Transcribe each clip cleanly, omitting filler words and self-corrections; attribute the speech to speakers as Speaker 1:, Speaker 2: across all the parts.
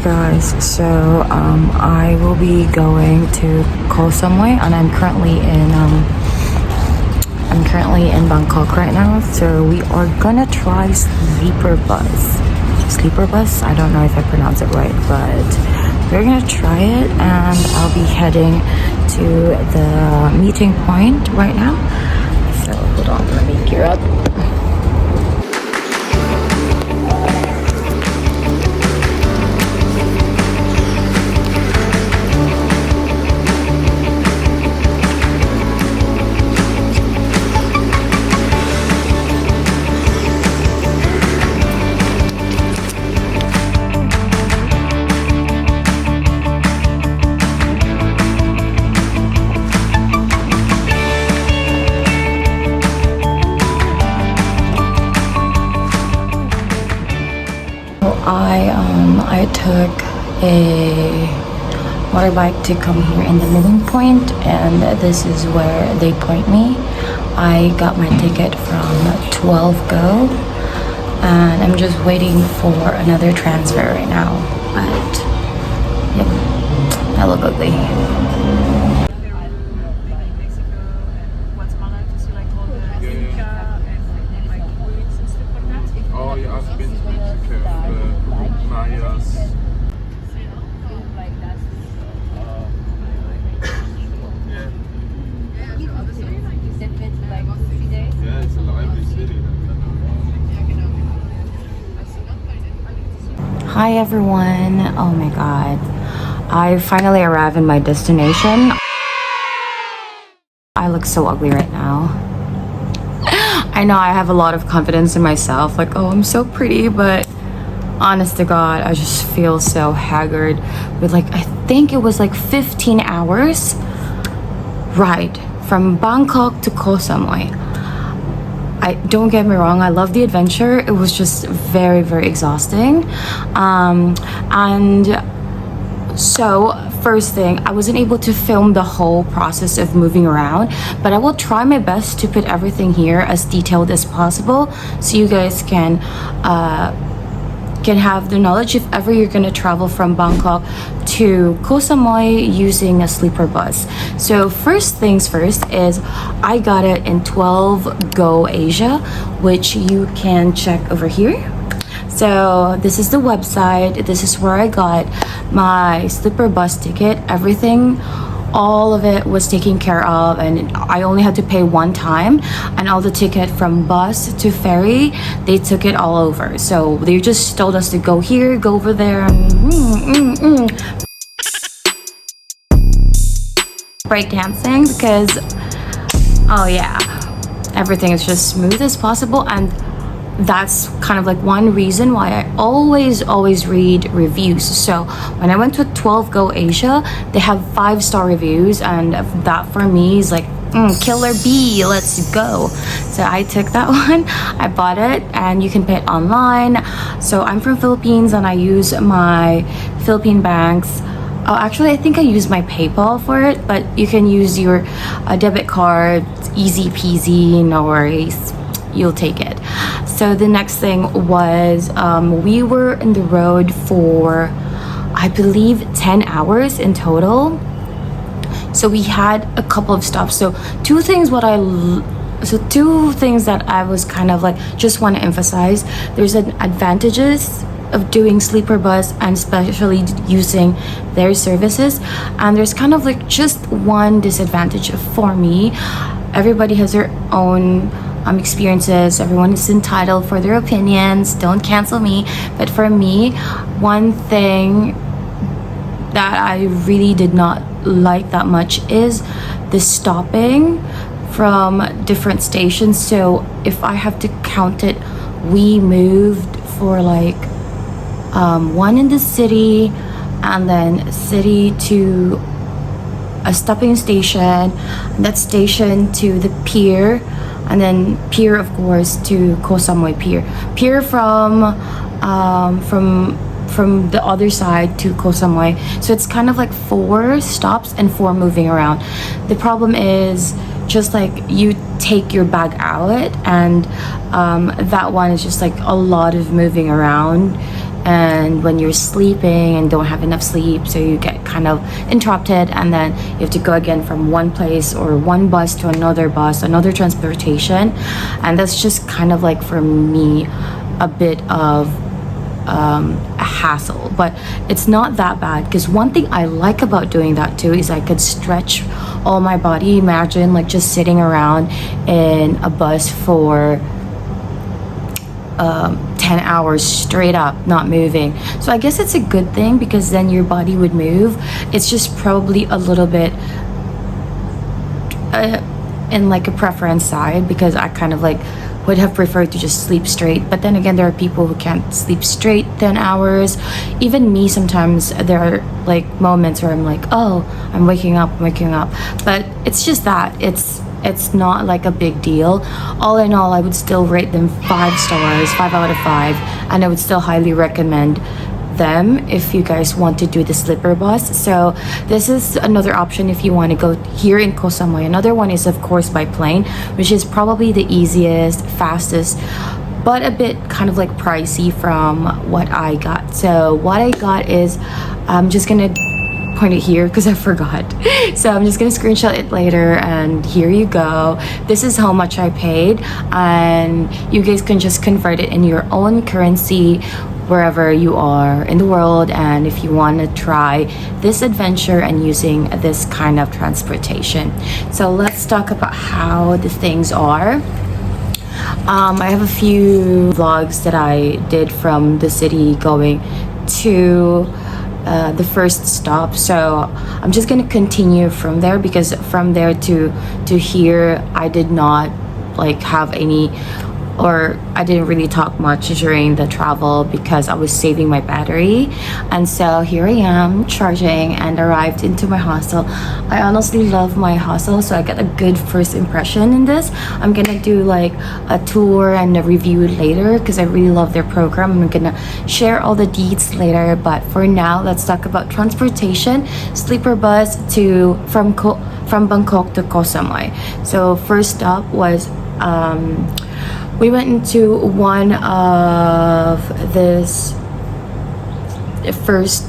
Speaker 1: guys, so I will be going to Koh Samui, and I'm currently in Bangkok right now. So we are gonna try sleeper bus. I don't know if I pronounce it right, but we're gonna try it, and I'll be heading to the meeting point right now. So hold on, let me gear up. I took a motorbike to come here in the meeting point, and this is where they point me. I got my ticket from 12 Go, and I'm just waiting for another transfer right now. But yep, I look ugly. Hi everyone, oh my god, I finally arrived in my destination. I look so ugly right now. I know I have a lot of confidence in myself, like, oh, I'm so pretty, but honest to god, I just feel so haggard with, like, I think it was like 15 hours ride from Bangkok to Koh Samui. Don't get me wrong, I love the adventure. It was just very, very exhausting. And so first thing, I wasn't able to film the whole process of moving around, but I will try my best to put everything here as detailed as possible so you guys can have the knowledge if ever you're going to travel from Bangkok to Koh Samui using a sleeper bus. So first things first is I got it in 12 Go Asia, which you can check over here. So this is the website. This is where I got my sleeper bus ticket. Everything, all of it was taken care of, and I only had to pay one time, and all the ticket from bus to ferry, they took it all over. So they just told us to go here, go over there, breakdancing, because oh yeah, everything is just smooth as possible. And that's kind of like one reason why I always read reviews. So when I went to 12 Go Asia, they have 5-star reviews, and that for me is like killer bee, let's go. So I took that one, I bought it, and you can pay it online. So I'm from Philippines, and I use my Philippine banks. Oh, actually, I think I use my PayPal for it, but you can use your debit card. Easy peasy, no worries, you'll take it. So the next thing was we were in the road for, I believe, 10 hours in total. So we had a couple of stops. So two things that I was kind of like just want to emphasize. There's an advantages of doing sleeper bus, and especially using their services, and there's kind of like just one disadvantage for me. Everybody has their own experiences. Everyone is entitled for their opinions. Don't cancel me. But for me, one thing that I really did not like that much is the stopping from different stations. So if I have to count it, we moved for like one in the city, and then city to a stopping station, and that station to the pier, and then pier, of course, to Koh Samui pier from the other side to Koh Samui. So it's kind of like 4 stops and 4 moving around. The problem is just like you take your bag out, and that one is just like a lot of moving around, and when you're sleeping and don't have enough sleep, so you get kind of interrupted, and then you have to go again from one place or one bus to another bus, another transportation. And that's just kind of like, for me, a bit of a hassle. But it's not that bad, because one thing I like about doing that too is I could stretch all my body. Imagine like just sitting around in a bus for 10 hours straight up, not moving. So I guess it's a good thing, because then your body would move. It's just probably a little bit in like a preference side, because I kind of like would have preferred to just sleep straight. But then again, there are people who can't sleep straight 10 hours. Even me, sometimes there are like moments where I'm like, oh, I'm waking up. But it's just that it's not like a big deal. All in all, I would still rate them 5 stars, 5 out of 5, and I would still highly recommend them if you guys want to do the sleeper bus. So this is another option if you want to go here in Koh Samui. Another one is of course by plane, which is probably the easiest, fastest, but a bit kind of like pricey from what I got. So what I got is, I'm just gonna point it here because I forgot. So I'm just gonna screenshot it later, and here you go. This is how much I paid, and you guys can just convert it in your own currency wherever you are in the world, and if you want to try this adventure and using this kind of transportation. So let's talk about how the things are. I have a few vlogs that I did from the city going to the first stop, so I'm just gonna continue from there, because from there to here I did not like have any, or I didn't really talk much during the travel because I was saving my battery. And so here I am charging and arrived into my hostel. I honestly love my hostel, so I got a good first impression in this. I'm gonna do like a tour and a review later because I really love their program. I'm gonna share all the deets later, but for now let's talk about transportation. Sleeper bus from Bangkok to Koh Samui. So first stop was we went into one of this first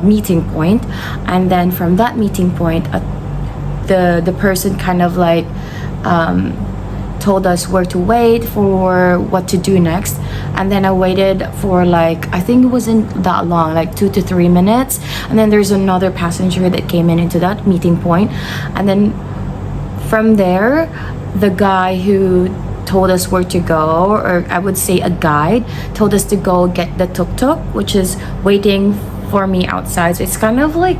Speaker 1: meeting point, and then from that meeting point the person kind of like told us where to wait for what to do next. And then I waited for like, I think it wasn't that long, like 2 to 3 minutes, and then there's another passenger that came into that meeting point. And then from there, the guy who told us where to go, or I would say a guide, told us to go get the tuk-tuk, which is waiting for me outside. So it's kind of like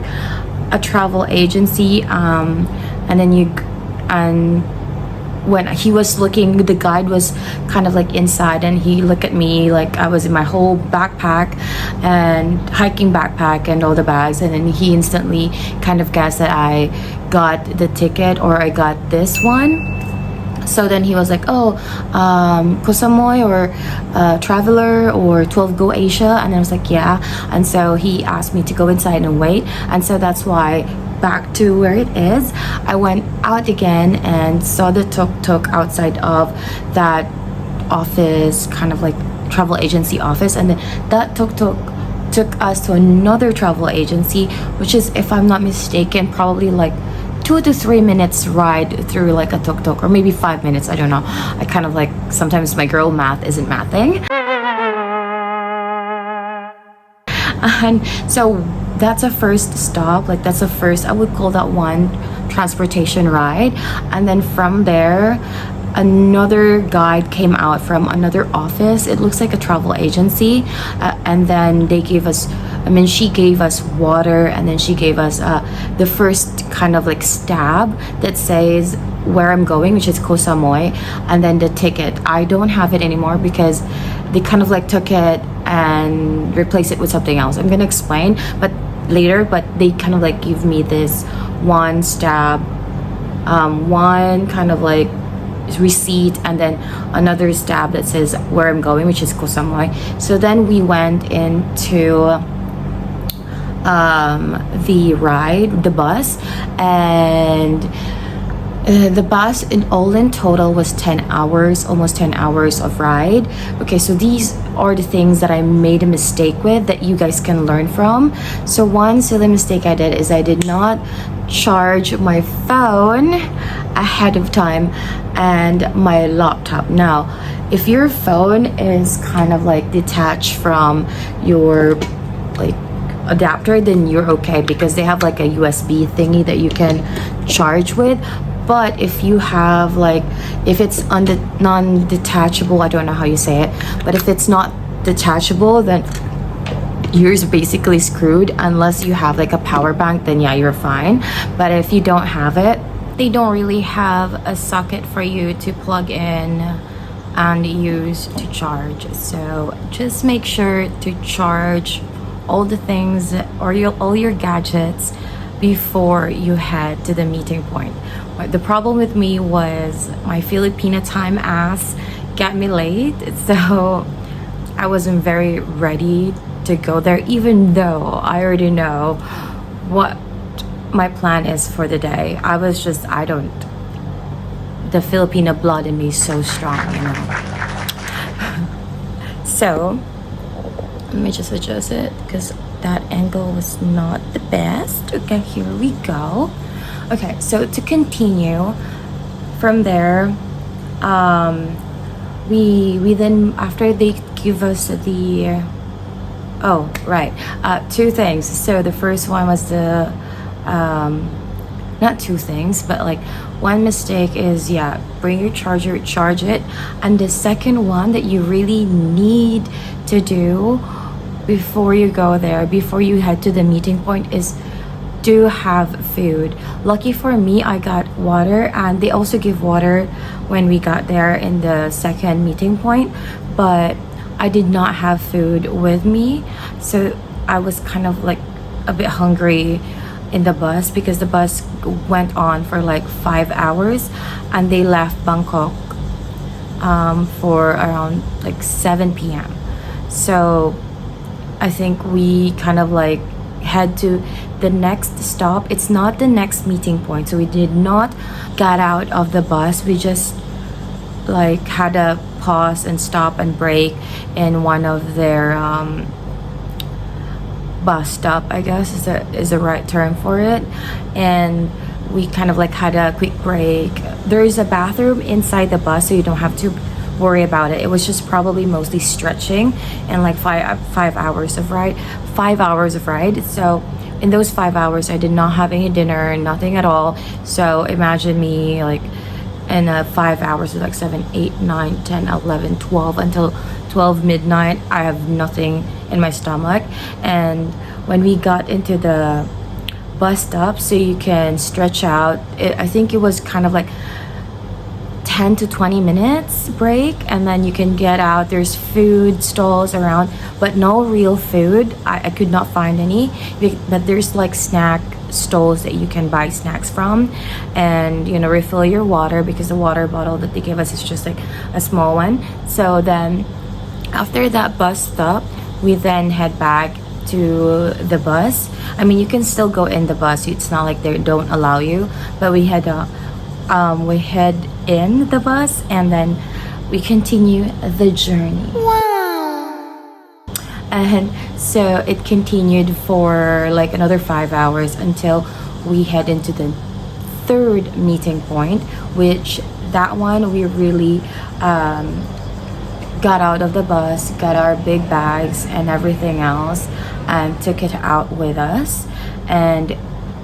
Speaker 1: a travel agency, and when he was looking, the guide was kind of like inside, and he looked at me like I was in my whole backpack and hiking backpack and all the bags, and then he instantly kind of guessed that I got the ticket, or I got this one. So then he was like, oh, Koh Samui or Traveler or 12 Go Asia, and I was like, yeah. And so he asked me to go inside and wait, and so that's why back to where it is, I went out again and saw the tuk-tuk outside of that office, kind of like travel agency office, and then that tuk-tuk took us to another travel agency, which is, if I'm not mistaken, probably like 2 to 3 minutes ride through like a tuk-tuk, or maybe 5 minutes, I don't know. I kind of like, sometimes my girl math isn't mathing. And so that's a first stop, like that's a first, I would call that one transportation ride. And then from there, another guide came out from another office. It looks like a travel agency, and then they gave us, she gave us water, and then she gave us the first kind of like stab that says where I'm going, which is Koh Samui, and then the ticket. I don't have it anymore because they kind of like took it and replaced it with something else. I'm gonna explain but later, but they kind of like give me this one stab, one kind of like receipt, and then another stab that says where I'm going, which is Koh Samui. So then we went into the ride, the bus, and the bus in total was 10 hours, almost 10 hours of ride. Okay, so these are the things that I made a mistake with that you guys can learn from. So one silly mistake I did is I did not charge my phone ahead of time and my laptop. Now, if your phone is kind of like detached from your like adapter, then you're okay because they have like a USB thingy that you can charge with. But if you have like, if it's non-detachable, I don't know how you say it, but if it's not detachable, then yours basically screwed. Unless you have like a power bank, then yeah, you're fine. But if you don't have it, they don't really have a socket for you to plug in and use to charge. So just make sure to charge all the things or all your gadgets before you head to the meeting point. The problem with me was my Filipina time ass got me late, so I wasn't very ready to go there, even though I already know what my plan is for the day. The Filipina blood in me is so strong, you know. So let me just adjust it because that angle was not the best. Okay, here we go. Okay, so to continue from there, we then, after they give us the two things. So the first one was the not two things, but like one mistake is, yeah, bring your charger, charge it. And the second one that you really need to do before you go there, before you head to the meeting point, is do have food. Lucky for me, I got water, and they also give water when we got there in the second meeting point, but I did not have food with me, so I was kind of like a bit hungry in the bus because the bus went on for like 5 hours and they left Bangkok for around like 7 p.m. So I think we kind of like head to the next stop. It's not the next meeting point, so we did not get out of the bus. We just like had a pause and stop and break in one of their bus stop, I guess is the right term for it. And we kind of like had a quick break. There is a bathroom inside the bus, so you don't have to worry about it. It was just probably mostly stretching and like 5 hours of ride. 5 hours of ride. So in those 5 hours, I did not have any dinner, nothing at all. So imagine me like in 5 hours, like 7, 8, 9, 10, 11, 12 until 12 midnight. I have nothing in my stomach. And when we got into the bus stop, so you can stretch out, I think it was kind of like 10 to 20 minutes break, and then you can get out. There's food stalls around, but no real food. I could not find any, but there's like snack stalls that you can buy snacks from, and you know, refill your water, because the water bottle that they give us is just like a small one. So then after that bus stop, we then head back to the bus. I mean, you can still go in the bus, it's not like they don't allow you, but we head in the bus, and then we continue the journey. Wow. And so it continued for like another 5 hours until we head into the third meeting point, which that one we really got out of the bus, got our big bags and everything else, and took it out with us. And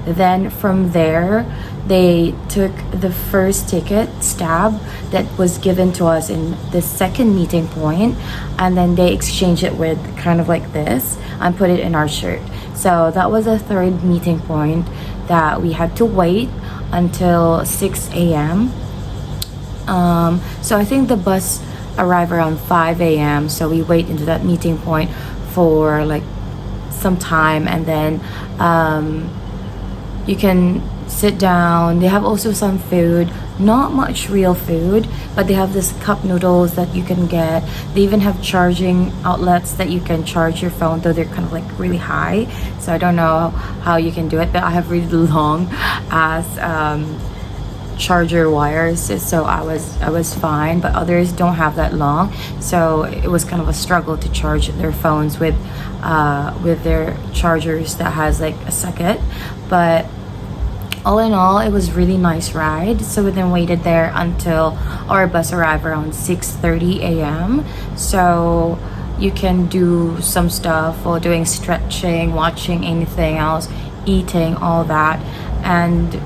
Speaker 1: then from there, they took the first ticket stub that was given to us in the second meeting point, and then they exchanged it with kind of like this and put it in our shirt. So that was a third meeting point that we had to wait until 6 a.m. So I think the bus arrived around 5 a.m. So we wait into that meeting point for like some time, and then you can sit down. They have also some food, not much real food, but they have this cup noodles that you can get. They even have charging outlets that you can charge your phone, though they're kind of like really high, so I don't know how you can do it, but I have really long ass charger wires, so I was fine, but others don't have that long, so it was kind of a struggle to charge their phones with their chargers that has like a socket. But all in all, it was really nice ride. So we then waited there until our bus arrived around 6:30 a.m. So you can do some stuff while doing stretching, watching anything else, eating, all that. And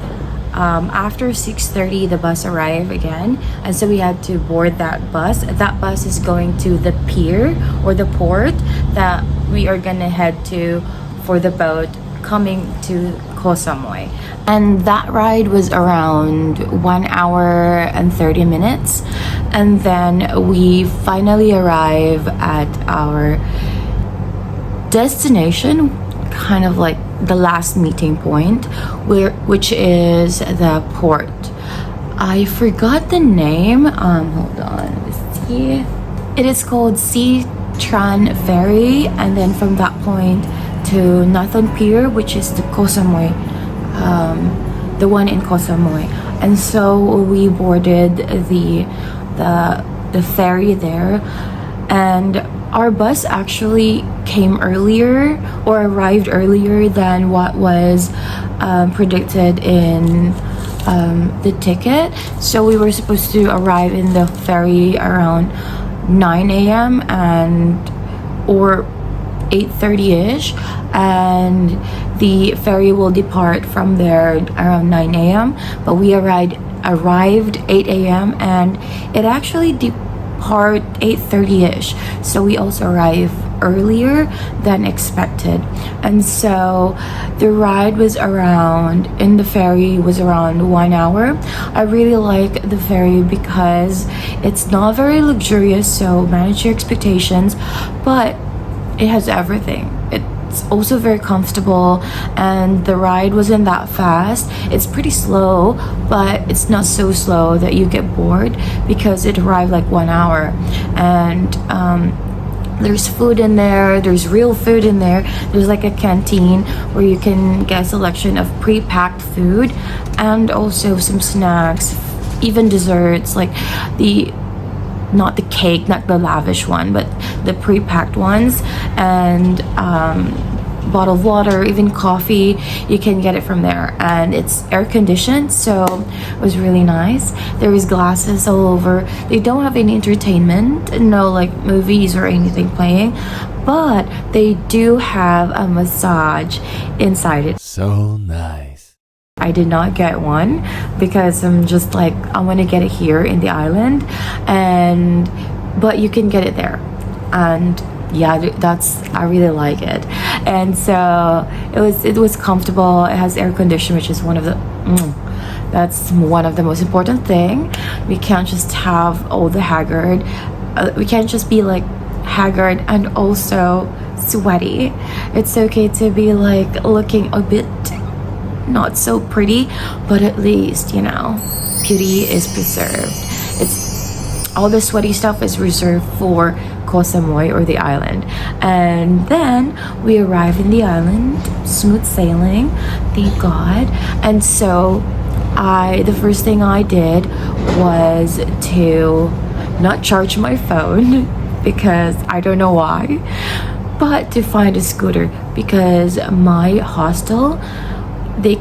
Speaker 1: after 6:30 the bus arrived again, and so we had to board that bus. That bus is going to the pier or the port that we are gonna head to for the boat coming to Koh Samui. And that ride was around 1 hour and 30 minutes, and then we finally arrive at our destination, kind of like the last meeting point, which is the port. I forgot the name. Hold on, let's see. It is called Sea Tran Ferry, and then from that point to Nathan Pier, which is the Koh Samui, the one in Koh Samui. And so we boarded the ferry there, and our bus actually came earlier or arrived earlier than what was predicted in the ticket. So we were supposed to arrive in the ferry around 9 a.m. or 8:30ish, and the ferry will depart from there around 9 a.m. but we arrived 8 a.m. and it actually depart 8:30ish, so we also arrived earlier than expected. And so the ride was around in the ferry was around 1 hour. I really like the ferry because it's not very luxurious, so manage your expectations, but it has everything. It's also very comfortable, and the ride wasn't that fast. It's pretty slow, but it's not so slow that you get bored because it arrived like 1 hour. And there's food in there, there's real food in there. There's like a canteen where you can get a selection of pre-packed food and also some snacks, even desserts, like not the cake, not the lavish one, but the pre-packed ones, and bottle of water, even coffee. You can get it from there, and it's air conditioned, so it was really nice. There was glasses all over. They don't have any entertainment, no like movies or anything playing, but they do have a massage inside it.
Speaker 2: So nice.
Speaker 1: I did not get one because I'm just like, I want to get it here in the island, but you can get it there. And yeah, I really like it. And so it was comfortable. It has air conditioning, which is that's one of the most important thing. We can't just have all the haggard. We can't just be like haggard and also sweaty. It's okay to be like looking a bit not so pretty, but at least, beauty is preserved. It's all the sweaty stuff is reserved for Koh Samui or the island. And then we arrive in the island, smooth sailing, thank God. And so the first thing I did was to not charge my phone because I don't know why, but to find a scooter, because my hostel, they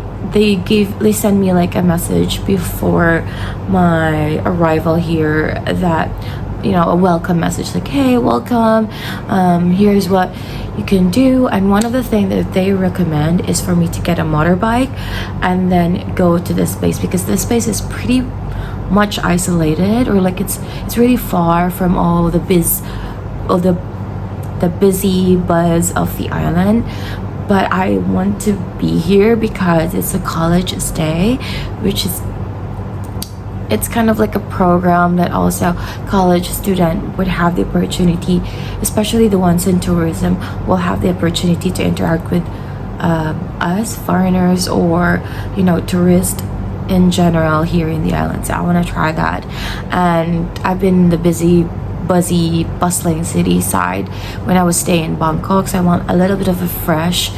Speaker 1: sent me like a message before my arrival here that, a welcome message, like, hey, welcome, here's what you can do. And one of the things that they recommend is for me to get a motorbike and then go to this place, because this place is pretty much isolated, or like it's really far from all the busy buzz of the island. But I want to be here because it's a college stay, which is, it's kind of like a program that also college student would have the opportunity, especially the ones in tourism, will have the opportunity to interact with us foreigners or tourists in general here in the island. So I want to try that. And I've been in the busy, buzzy, bustling city side when I was staying in Bangkok, so I want a little bit of a fresh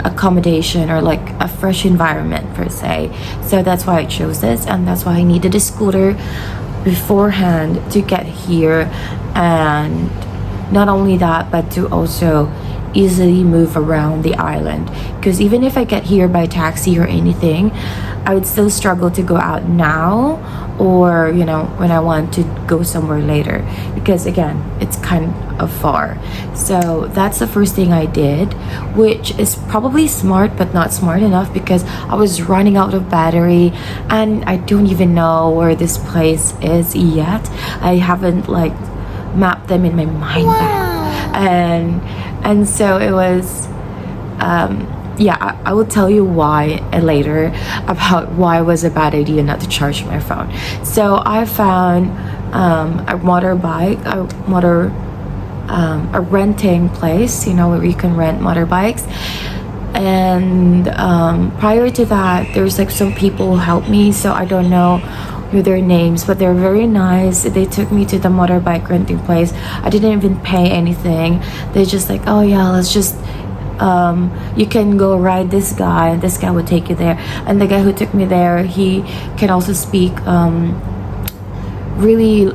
Speaker 1: accommodation or like a fresh environment per se. So that's why I chose this, and that's why I needed a scooter beforehand to get here. And not only that, but to also easily move around the island, because even if I get here by taxi or anything, I would still struggle to go out now, or you know, when I want to go somewhere later, because again, it's kind of far. So that's the first thing I did, which is probably smart but not smart enough, because I was running out of battery and I don't even know where this place is yet. I haven't like mapped them in my mind map. And so it was yeah, I will tell you why later, about why it was a bad idea not to charge my phone. So I found a motorbike, a renting place, you know, where you can rent motorbikes. And prior to that, there's like some people who helped me, so I don't know their names, but they're very nice. They took me to the motorbike renting place. I didn't even pay anything. They just like, oh yeah, let's just you can go ride this guy, and this guy would take you there. And the guy who took me there, he can also speak really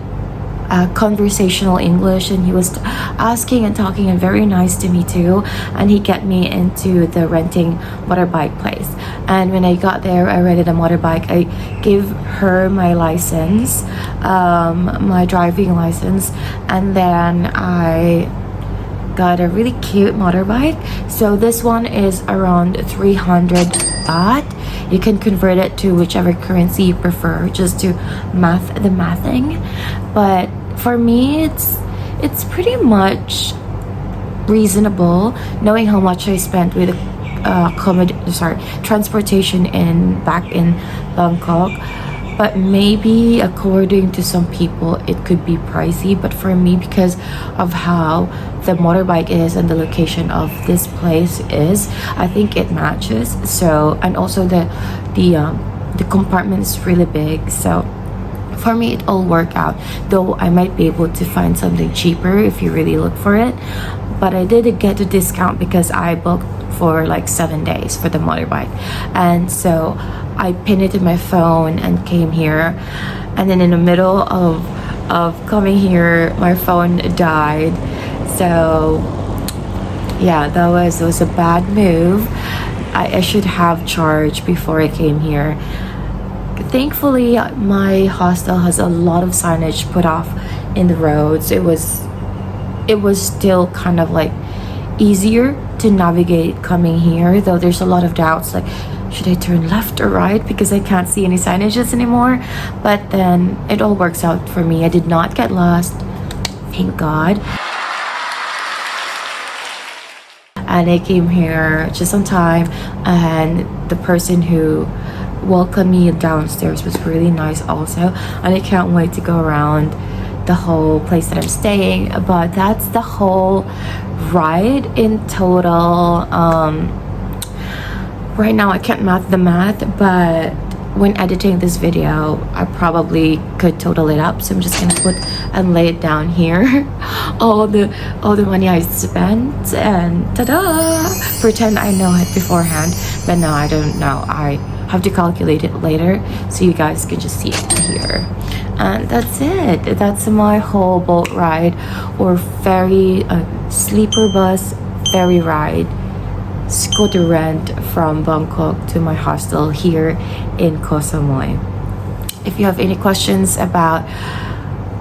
Speaker 1: conversational English, and he was asking and talking and very nice to me too, and he got me into the renting motorbike place. And when I got there, I rented a motorbike. I gave her my license, my driving license, and then I got a really cute motorbike. So this one is around 300 baht. You can convert it to whichever currency you prefer, just to the mathing. But for me, it's pretty much reasonable, knowing how much I spent with transportation back in Bangkok. But maybe according to some people it could be pricey, but for me, because of how the motorbike is and the location of this place is, I think it matches. So, and also the compartment is really big, so for me it all worked out. Though I might be able to find something cheaper if you really look for it, but I did get a discount because I booked for like 7 days for the motorbike. And so I pinned it in my phone and came here, and then in the middle of coming here, my phone died. So yeah, that was a bad move. I should have charged before I came here. Thankfully, my hostel has a lot of signage put off in the roads. It was still kind of like easier to navigate coming here, though there's a lot of doubts, like should I turn left or right, because I can't see any signages anymore. But then it all works out for me. I did not get lost, thank God. And I came here just on time, and the person who welcomed me downstairs was really nice also. And I can't wait to go around the whole place that I'm staying. But that's the whole ride in total. Right now I can't math, but when editing this video I probably could total it up, so I'm just gonna put and lay it down here. all the money I spent, and ta-da, pretend I know it beforehand, but no, I don't know. I have to calculate it later, so you guys can just see it here. And that's it. That's my whole boat ride, or ferry, sleeper bus ferry ride, scooter rent from Bangkok to my hostel here in Koh Samui. If you have any questions about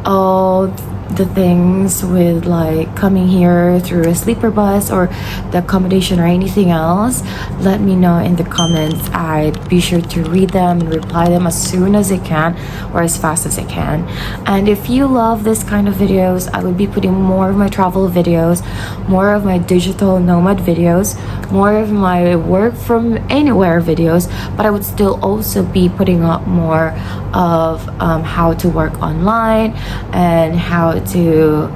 Speaker 1: all the things with like coming here through a sleeper bus or the accommodation or anything else, let me know in the comments. I'd be sure to read them and reply them as soon as I can, or as fast as I can. And if you love this kind of videos, I would be putting more of my travel videos, more of my digital nomad videos, more of my work from anywhere videos, but I would still also be putting up more of how to work online and how to,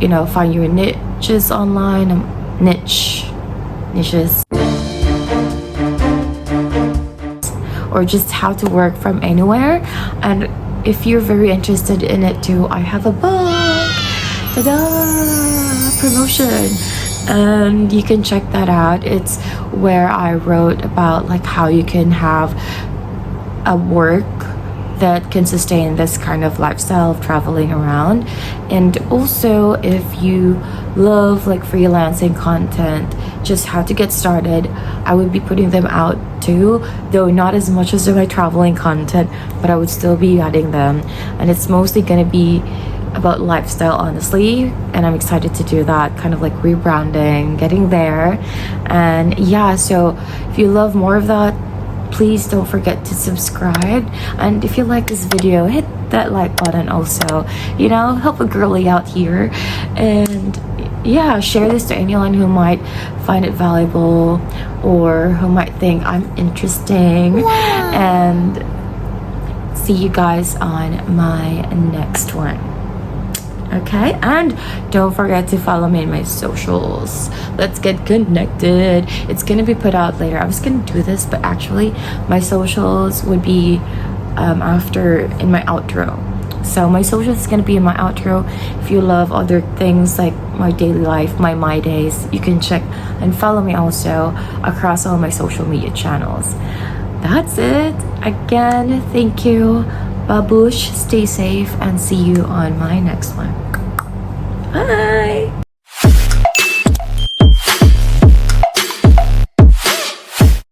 Speaker 1: you know, find your niches online, niches, or just how to work from anywhere. And if you're very interested in it too, I have a book. Ta-da! Promotion. and you can check that out. It's where I wrote about like how you can have a work that can sustain this kind of lifestyle of traveling around. And also, if you love like freelancing content, just how to get started, I would be putting them out too, though not as much as my traveling content, but I would still be adding them. And it's mostly going to be about lifestyle, honestly, and I'm excited to do that, kind of like rebranding, getting there. And yeah, so if you love more of that, please don't forget to subscribe. And if you like this video, hit that like button also, you know, help a girly out here. And yeah, share this to anyone who might find it valuable or who might think I'm interesting. And see you guys on my next one. Okay, and don't forget to follow me in my socials. Let's get connected. It's gonna be put out later. I was gonna do this, but actually my socials would be after in my outro. So my socials is gonna be in my outro. If you love other things like my daily life, my days, you can check and follow me also across all my social media channels. That's it. Again, thank you. Babush, stay safe, and see you on my next one. Bye!